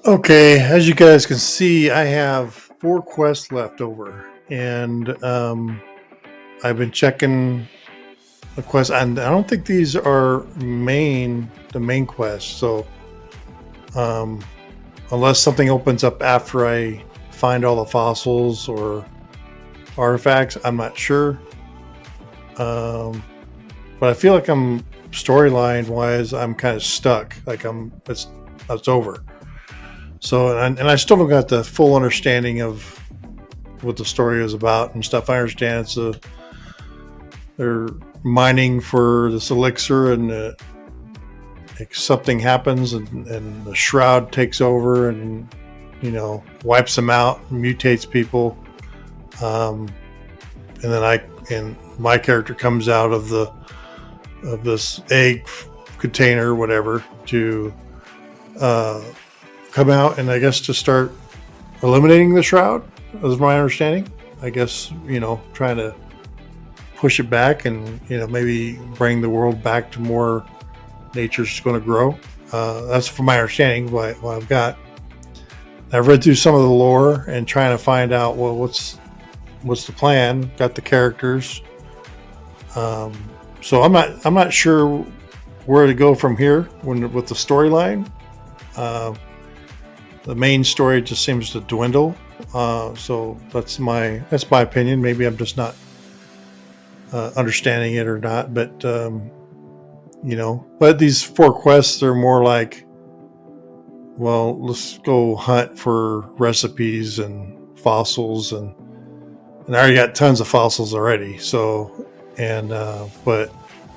Okay, as you guys can see, I have 4 quests left over, and I've been checking the quests, and I don't think these are the main quest. So, um, unless something opens up after I find all the fossils or artifacts, I'm not sure. Um, but I feel like I'm storyline wise, I'm kind of stuck. Like it's over. So, and I still don't got the full understanding of what the story is about and stuff. I understand they're mining for this elixir, and something happens, and the shroud takes over, and wipes them out, mutates people, um, and then my character comes out of this egg container, whatever, to come out, and I guess to start eliminating the shroud, is my understanding. I guess, trying to push it back, and maybe bring the world back to more nature's going to grow. That's from my understanding what I've got. I've read through some of the lore and trying to find out, well, what's the plan. Got the characters, so I'm not sure where to go from here with the storyline. The main story just seems to dwindle. So that's my opinion. Maybe I'm just not understanding it or not. But but these 4 quests are more like, well, let's go hunt for recipes and fossils, and I already got tons of fossils already. So, and but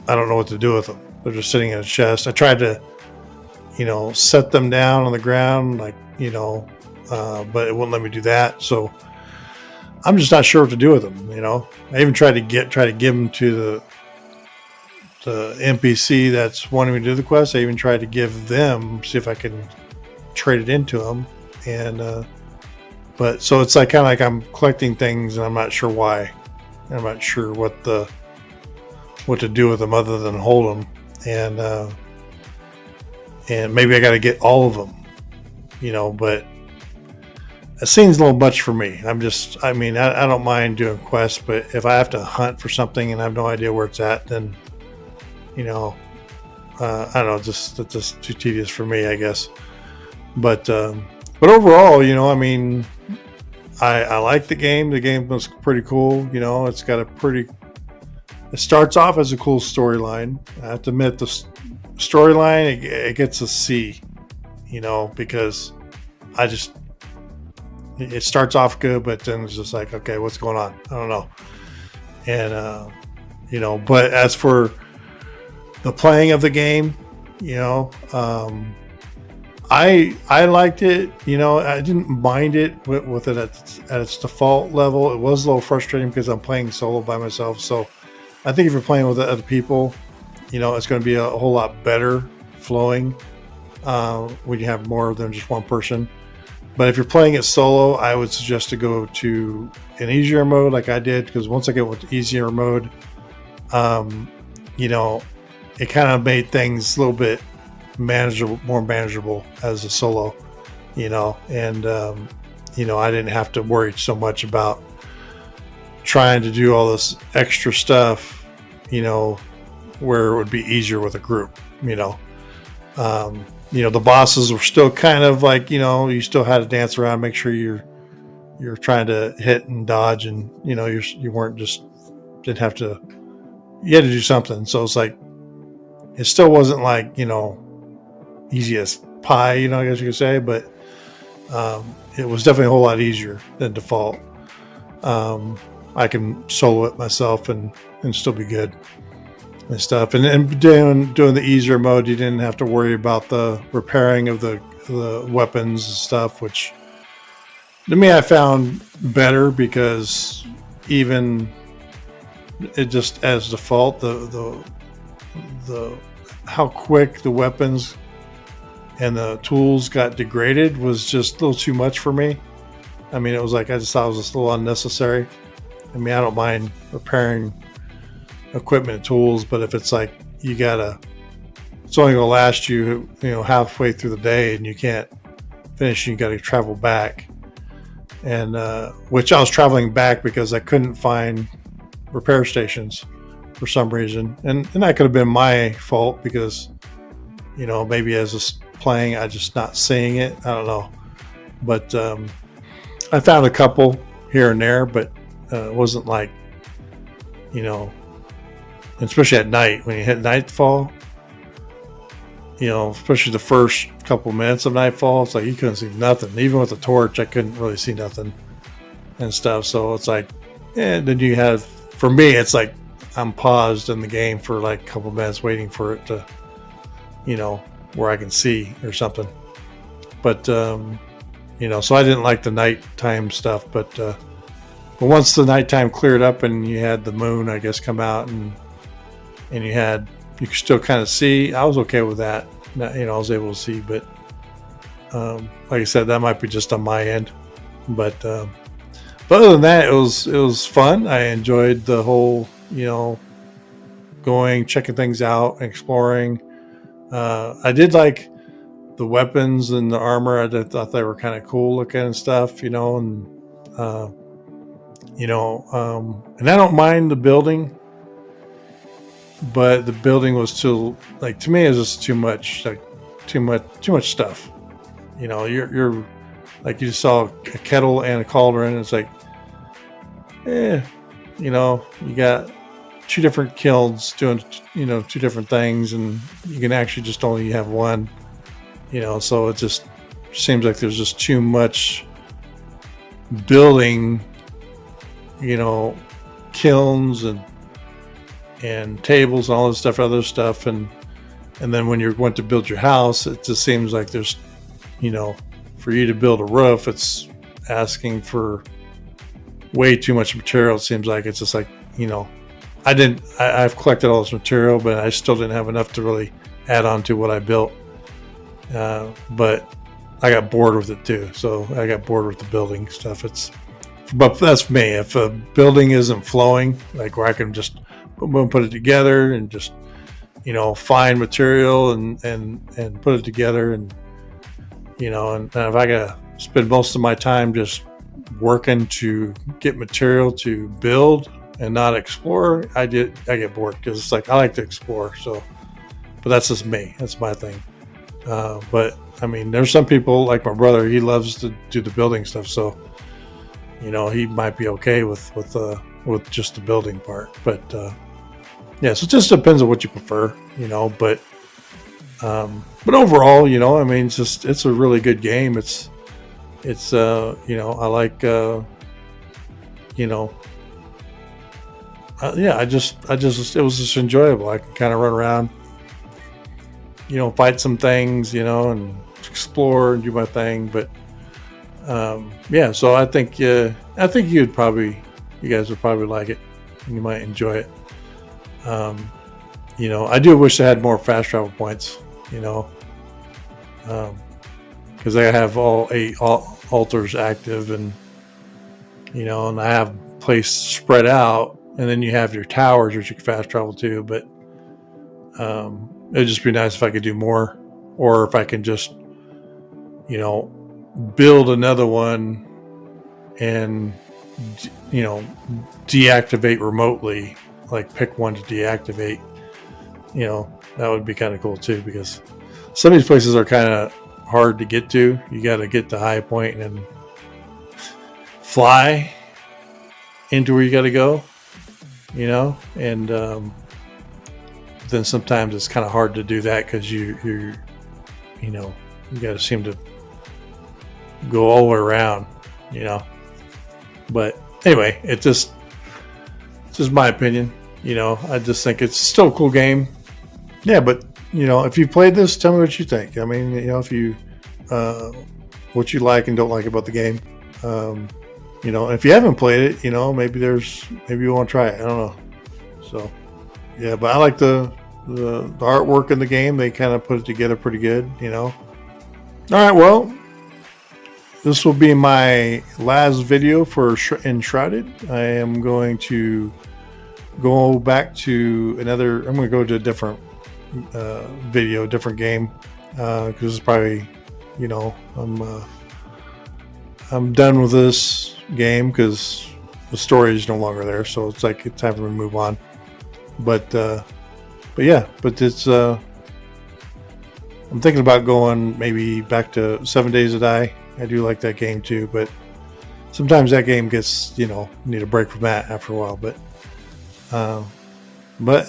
I don't know what to do with them. They're just sitting in a chest. I tried to set them down on the ground, like, but it wouldn't let me do that. So I'm just not sure what to do with them. I even tried to give them to the NPC that's wanting me to do the quest. I even tried to give them, see if I can trade it into them. And, but so it's like, kind of like I'm collecting things, and I'm not sure why. I'm not sure what to do with them other than hold them. And maybe I got to get all of them, but it seems a little much for me. I don't mind doing quests, but if I have to hunt for something and I have no idea where it's at, then, I don't know, it's just too tedious for me, I guess. But overall, I like the game. The game was pretty cool. It's got it starts off as a cool storyline. I have to admit, the storyline, it gets a C, because it starts off good, but then it's just like, okay, what's going on? I don't know. And but as for the playing of the game, I liked it. I didn't mind it with it at its default level. It was a little frustrating because I'm playing solo by myself. So I think if you're playing with other people, it's going to be a whole lot better flowing when you have more than just one person. But if you're playing it solo, I would suggest to go to an easier mode like I did, because once I get with the easier mode, it kind of made things a little bit more manageable as a solo, and I didn't have to worry so much about trying to do all this extra stuff, where it would be easier with a group. The bosses were still kind of like, you still had to dance around, make sure you're trying to hit and dodge, and you weren't just you had to do something. So it's like, it still wasn't like, easy as pie, I guess you could say, but it was definitely a whole lot easier than default. I can solo it myself and still be good and stuff. And doing the easier mode, you didn't have to worry about the repairing of the weapons and stuff, which to me I found better, because even it just as default, the how quick the weapons and the tools got degraded was just a little too much for me. It was like, I just thought it was just a little unnecessary. I don't mind repairing equipment and tools, but if it's like it's only going to last you, halfway through the day, and you can't finish, you got to travel back. And which I was traveling back because I couldn't find repair stations for some reason, and that could have been my fault because, you know, maybe as it's playing, I just not seeing it. I don't know, but I found a couple here and there, but it wasn't like, you know, especially at night when you hit nightfall. You know, especially the first couple minutes of nightfall, it's like you couldn't see nothing. Even with the torch, I couldn't really see nothing and stuff. So it's like, then you have, for me, it's like I'm paused in the game for like a couple minutes waiting for it to, you know, where I can see or something. But, you know, so I didn't like the nighttime stuff. But once the nighttime cleared up and you had the moon, I guess, come out and you could still kind of see, I was okay with that. You know, I was able to see, but like I said, that might be just on my end. But other than that, it was fun. I enjoyed the whole, you know, going, checking things out, exploring. I did like the weapons and the armor. I thought they were kind of cool looking and stuff, you know, and you know, and I don't mind the building. But the building was too, like, to me, it was just too much, like too much stuff. You know, you're like, you just saw a kettle and a cauldron. It's like, you know, you got two different kilns doing, you know, two different things, and you can actually just only have one. You know, so it just seems like there's just too much building. You know, kilns and tables and all this stuff, other stuff, and then when you're going to build your house, it just seems like there's, you know, for you to build a roof, it's asking for way too much material. It seems like it's just like, you know, I've collected all this material, but I still didn't have enough to really add on to what I built. But I got bored with it too. So I got bored with the building stuff. But that's me. If a building isn't flowing, like where I can just put it together and just, you know, find material and put it together, and, you know, and if I gotta spend most of my time just working to get material to build and not explore, I get bored, because it's like I like to explore. So, but that's just me. That's my thing. But I mean, there's some people like my brother. He loves to do the building stuff. So, you know, he might be okay with just the building part. But yeah, so it just depends on what you prefer, you know. But overall, you know, I mean, it's a really good game. It's you know, I like you know, yeah, it was just enjoyable. I can kind of run around, you know, fight some things, you know, and explore and do my thing. But yeah, so I think you guys would probably like it, and you might enjoy it. You know, I do wish I had more fast travel points, you know, because I have all 8 altars active, and, you know, and I have place spread out, and then you have your towers which you can fast travel to. But it'd just be nice if I could do more, or if I can just, you know, build another one and, you know, deactivate remotely, like pick one to deactivate. You know, that would be kind of cool too, because some of these places are kind of hard to get to. You got to get to High Point and then fly into where you got to go, you know, and then sometimes it's kind of hard to do that, because you know, you got to seem to go all the way around, you know. But anyway, it's just my opinion, you know. I just think it's still a cool game. Yeah, but, you know, if you played this, tell me what you think. I mean, you know, if you what you like and don't like about the game. You know, if you haven't played it, you know, maybe you want to try it. I don't know. So yeah, but I like the artwork in the game. They kind of put it together pretty good, you know. All right, well, this will be my last video for Enshrouded. I am going to go back to I'm going to go to a different video, different game, because it's probably I'm done with this game because the story is no longer there. So it's like it's time for me to move on. But yeah, but it's I'm thinking about going maybe back to 7 Days to Die. I do like that game too, but sometimes that game gets, need a break from that after a while. But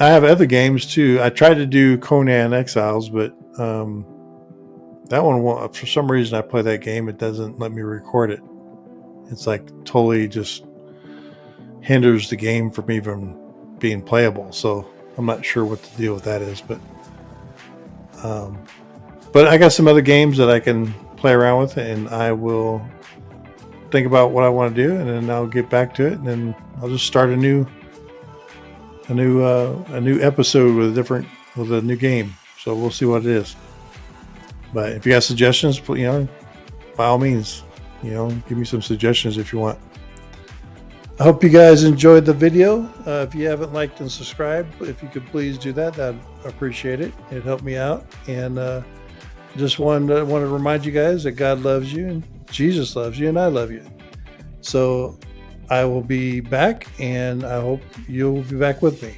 I have other games too. I tried to do Conan Exiles, but that one, for some reason, I play that game. It doesn't let me record it. It's like totally just hinders the game from even being playable. So I'm not sure what the deal with that is, but I got some other games that I can play around with, and I will think about what I want to do, and then I'll get back to it, and then I'll just start a new episode with a new game. So we'll see what it is. But if you got suggestions, by all means, give me some suggestions if you want. I hope you guys enjoyed the video. If you haven't liked and subscribed, if you could please do that, I'd appreciate it. It'd help me out. And just want to remind you guys that God loves you, and Jesus loves you, and I love you. So I will be back, and I hope you'll be back with me.